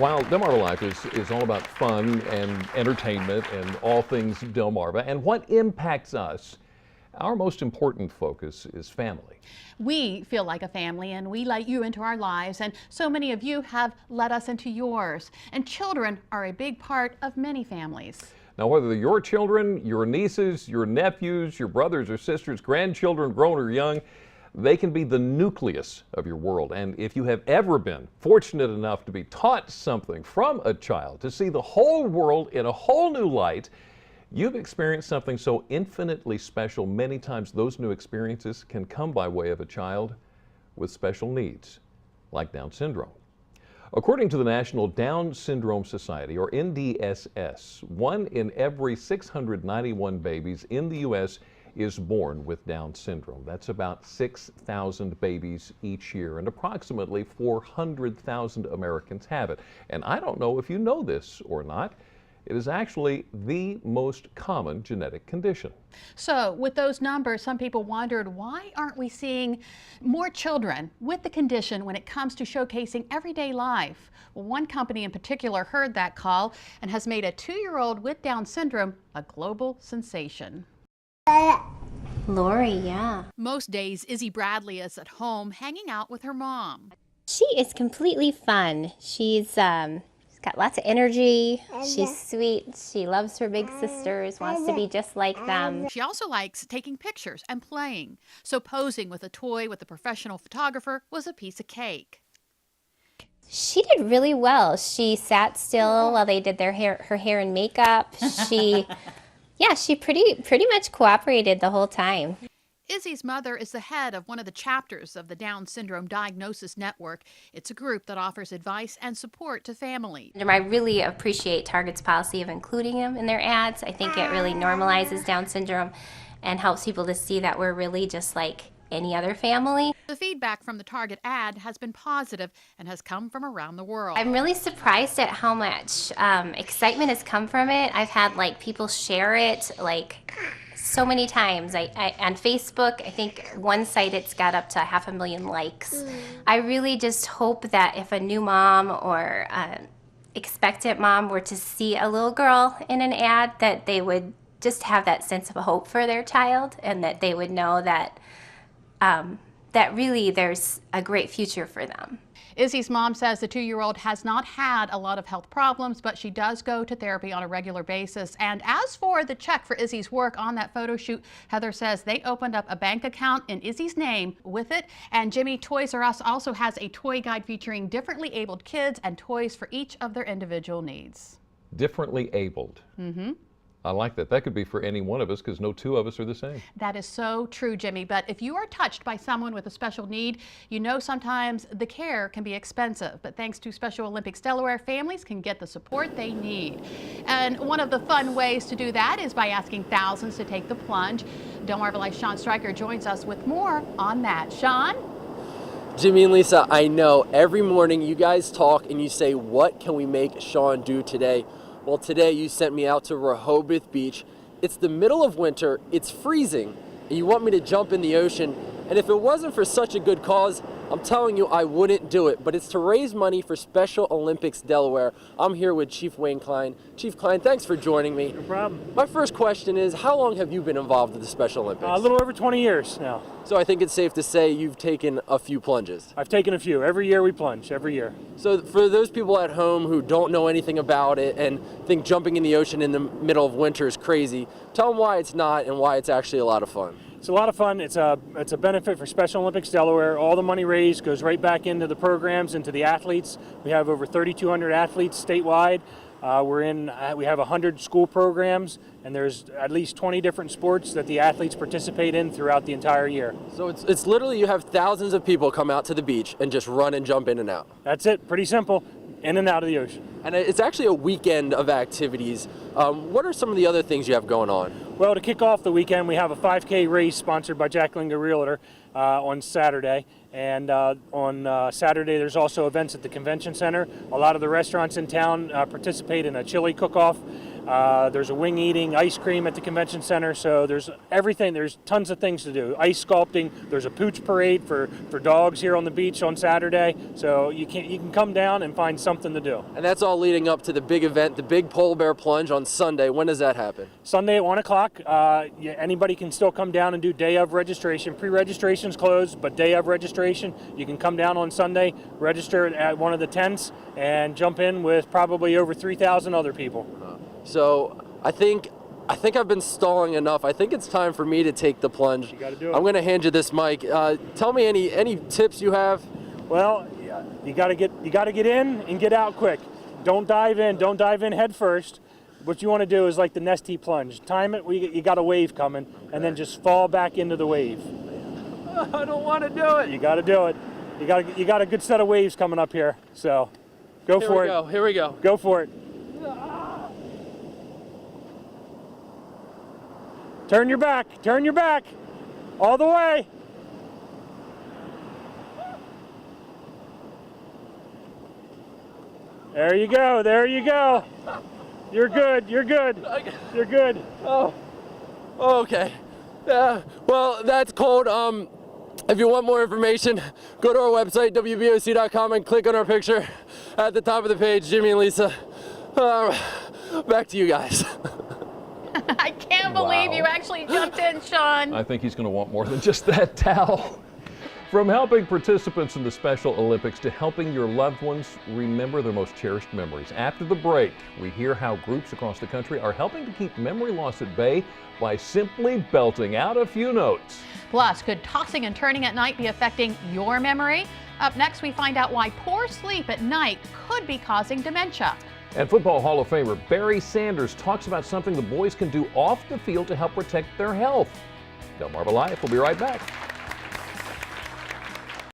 While Delmarva Life is all about fun and entertainment and all things Delmarva and what impacts us, our most important focus is family. We feel like a family and we let you into our lives, and so many of you have let us into yours. And children are a big part of many families. Now, whether they're your children, your nieces, your nephews, your brothers or sisters, grandchildren, grown or young, they can be the nucleus of your world. And if you have ever been fortunate enough to be taught something from a child, to see the whole world in a whole new light, you've experienced something so infinitely special. Many times those new experiences can come by way of a child with special needs, like Down syndrome. According to the National Down Syndrome Society, or NDSS, 1 in every 691 babies in the U.S. is born with Down syndrome. That's about 6,000 babies each year, and approximately 400,000 Americans have it. And I don't know if you know this or not, it is actually the most common genetic condition. So with those numbers, some people wondered, why aren't we seeing more children with the condition when it comes to showcasing everyday life? Well, one company in particular heard that call and has made a 2-year-old with Down syndrome a global sensation. Lori, yeah. Most days, Izzy Bradley is at home hanging out with her mom. She is completely fun. She's got lots of energy. She's sweet. She loves her big sisters, wants to be just like them. She also likes taking pictures and playing. So posing with a toy with a professional photographer was a piece of cake. She did really well. She sat still while they did her hair and makeup. She pretty much cooperated the whole time. Izzy's mother is the head of one of the chapters of the Down Syndrome Diagnosis Network. It's a group that offers advice and support to families. I really appreciate Target's policy of including them in their ads. I think it really normalizes Down syndrome and helps people to see that we're really just like any other family. The feedback from the Target ad has been positive and has come from around the world. I'm really surprised at how much excitement has come from it. I've had people share it so many times. On Facebook, I think one site it's got up to 500,000 likes. I really just hope that if a new mom or expectant mom were to see a little girl in an ad, that they would just have that sense of hope for their child, and that they would know that that really there's a great future for them. Izzy's mom says the 2-year-old has not had a lot of health problems, but she does go to therapy on a regular basis. And as for the check for Izzy's work on that photo shoot, Heather says they opened up a bank account in Izzy's name with it. And Jimmy Toys R Us also has a toy guide featuring differently abled kids and toys for each of their individual needs. Differently abled. Mm-hmm. I like that. That could be for any one of us because no two of us are the same. That is so true, Jimmy. But if you are touched by someone with a special need, you know sometimes the care can be expensive. But thanks to Special Olympics Delaware, families can get the support they need. And one of the fun ways to do that is by asking thousands to take the plunge. Delmarva Life's Sean Stryker joins us with more on that. Sean? Jimmy and Lisa, I know every morning you guys talk and you say, what can we make Sean do today? Well, today you sent me out to Rehoboth Beach. It's the middle of winter, it's freezing, and you want me to jump in the ocean. And if it wasn't for such a good cause, I'm telling you I wouldn't do it. But it's to raise money for Special Olympics Delaware. I'm here with Chief Wayne Klein. Chief Klein, thanks for joining me. No problem. My first question is, how long have you been involved with the Special Olympics? A little over 20 years now. So I think it's safe to say you've taken a few plunges. I've taken a few. Every year we plunge, every year. So for those people at home who don't know anything about it and think jumping in the ocean in the middle of winter is crazy, tell them why it's not and why it's actually a lot of fun. It's a lot of fun. It's a benefit for Special Olympics Delaware. All the money raised goes right back into the programs, into the athletes. We have over 3,200 athletes statewide. We have 100 school programs, and there's at least 20 different sports that the athletes participate in throughout the entire year. So it's literally you have thousands of people come out to the beach and just run and jump in and out. That's it. Pretty simple. In and out of the ocean. And it's actually a weekend of activities. What are some of the other things you have going on? Well, to kick off the weekend, we have a 5K race sponsored by Jack Linga Realtor on Saturday. And on Saturday, there's also events at the convention center. A lot of the restaurants in town participate in a chili cook-off. There's a wing eating, ice cream at the convention center. So there's everything. There's tons of things to do. Ice sculpting. There's a pooch parade for dogs here on the beach on Saturday. So you can come down and find something to do. And that's all leading up to the big event, the big polar bear plunge on Sunday. When does that happen? Sunday at 1 o'clock. Anybody can still come down and do day of registration. Pre-registration's closed, but day of registration, you can come down on Sunday, register at one of the tents, and jump in with probably over 3,000 other people. So I think I've been stalling enough. I think it's time for me to take the plunge. You gotta do it. I'm going to hand you this mic. Tell me any tips you have. Well, you gotta get in and get out quick. Don't dive in head first. What you want to do is like the Nestea plunge. Time it. You got a wave coming, and then just fall back into the wave. I don't want to do it. You got to do it. You got a good set of waves coming up here. So, go for it. Here we go. Go for it. Turn your back. Turn your back. All the way. There you go. There you go. You're good. You're good. You're good. Oh, okay. Well, that's cold. If you want more information, go to our website, wboc.com, and click on our picture at the top of the page. Jimmy and Lisa, back to you guys. I can't believe you actually jumped in, Sean. I think he's going to want more than just that towel. From helping participants in the Special Olympics to helping your loved ones remember their most cherished memories. After the break, we hear how groups across the country are helping to keep memory loss at bay by simply belting out a few notes. Plus, could tossing and turning at night be affecting your memory? Up next, we find out why poor sleep at night could be causing dementia. And Football Hall of Famer Barry Sanders talks about something the boys can do off the field to help protect their health. Delmarva Life will be right back.